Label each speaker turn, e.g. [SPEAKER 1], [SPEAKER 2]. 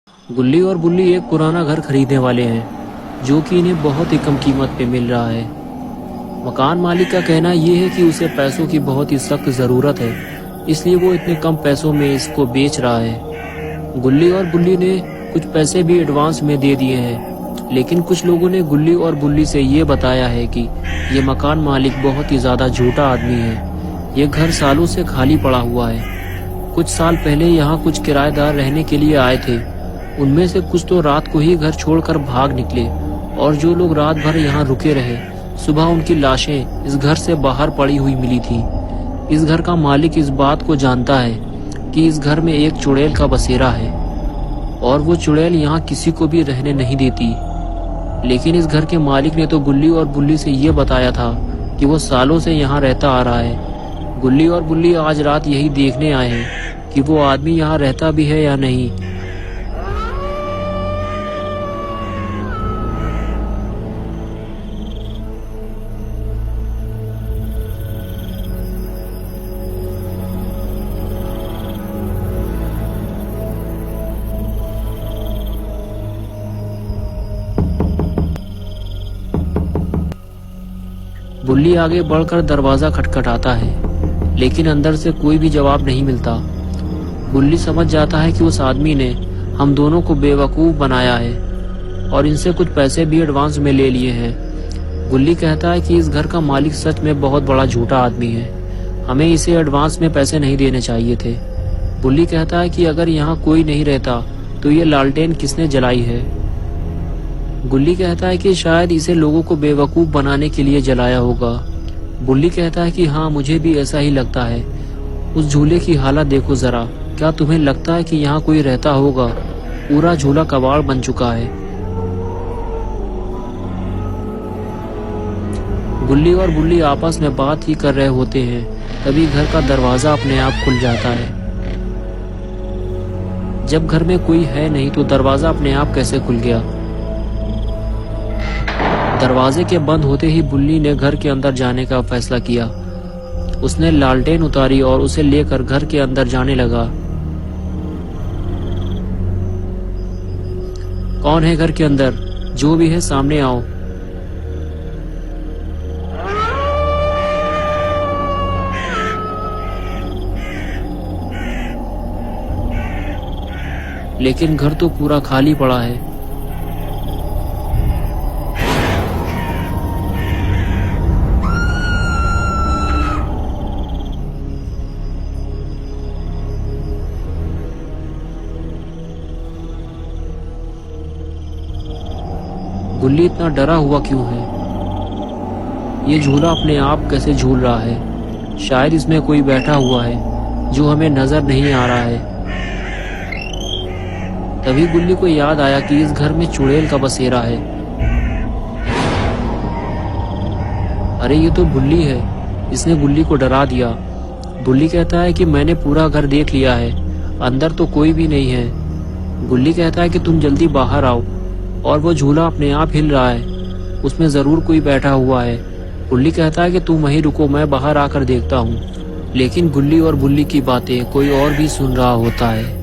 [SPEAKER 1] गुल्ली और बुल्ली एक पुराना घर खरीदने वाले हैं जो कि इन्हें बहुत ही कम कीमत पे मिल रहा है। मकान मालिक का कहना ये है कि उसे पैसों की बहुत ही सख्त ज़रूरत है, इसलिए वो इतने कम पैसों में इसको बेच रहा है। गुल्ली और बुल्ली ने कुछ पैसे भी एडवांस में दे दिए हैं, लेकिन कुछ लोगों ने गुल्ली और बुल्ली से ये बताया है कि ये मकान मालिक बहुत ही ज़्यादा झूठा आदमी है। ये घर सालों से खाली पड़ा हुआ है। कुछ साल पहले यहाँ कुछ किराएदार रहने के लिए आए थे। उनमें से कुछ तो रात को ही घर छोड़कर भाग निकले और जो लोग रात भर यहाँ रुके रहे, सुबह उनकी लाशें इस घर से बाहर पड़ी हुई मिली थी। इस घर का मालिक इस बात को जानता है कि इस घर में एक चुड़ैल का बसेरा है और वो चुड़ैल यहाँ किसी को भी रहने नहीं देती। लेकिन इस घर के मालिक ने तो गुल्ली और बुल्ली से ये बताया था कि वो सालों से यहाँ रहता आ रहा है। गुल्ली और बुल्ली आज रात यही देखने आए हैं कि वो आदमी यहाँ रहता भी है या नहीं। बुल्ली आगे बढ़कर दरवाजा खटखटाता है, लेकिन अंदर से कोई भी जवाब नहीं मिलता। बुल्ली समझ जाता है कि उस आदमी ने हम दोनों को बेवकूफ़ बनाया है और इनसे कुछ पैसे भी एडवांस में ले लिए हैं। बुल्ली कहता है कि इस घर का मालिक सच में बहुत बड़ा झूठा आदमी है, हमें इसे एडवांस में पैसे नहीं देने चाहिए थे। बुल्ली कहता है कि अगर यहाँ कोई नहीं रहता तो ये लालटेन किसने जलाई है। गुल्ली कहता है कि शायद इसे लोगों को बेवकूफ़ बनाने के लिए जलाया होगा। बुल्ली कहता है कि हाँ, मुझे भी ऐसा ही लगता है। उस झूले की हालत देखो ज़रा, क्या तुम्हें लगता है कि यहाँ कोई रहता होगा? पूरा झूला कबाड़ बन चुका है। गुल्ली और बुल्ली आपस में बात ही कर रहे होते हैं, तभी घर का दरवाज़ा अपने आप खुल जाता है। जब घर में कोई है नहीं तो दरवाज़ा अपने आप कैसे खुल गया? दरवाजे के बंद होते ही बुल्ली ने घर के अंदर जाने का फैसला किया। उसने लालटेन उतारी और उसे लेकर घर के अंदर जाने लगा। कौन है घर के अंदर? जो भी है सामने आओ। लेकिन घर तो पूरा खाली पड़ा है। गुल्ली इतना डरा हुआ क्यों है? ये झूला अपने आप कैसे झूल रहा है? शायद इसमें कोई बैठा हुआ है जो हमें नजर नहीं आ रहा है। तभी गुल्ली को याद आया कि इस घर में चुड़ैल का बसेरा है। अरे ये तो बुल्ली है, इसने गुल्ली को डरा दिया। बुल्ली कहता है कि मैंने पूरा घर देख लिया है, अंदर तो कोई भी नहीं है। गुल्ली कहता है कि तुम जल्दी बाहर आओ, और वो झूला अपने आप हिल रहा है, उसमें ज़रूर कोई बैठा हुआ है। गुल्ली कहता है कि तुम वहीं रुको, मैं बाहर आकर देखता हूँ। लेकिन गुल्ली और बुल्ली की बातें कोई और भी सुन रहा होता है।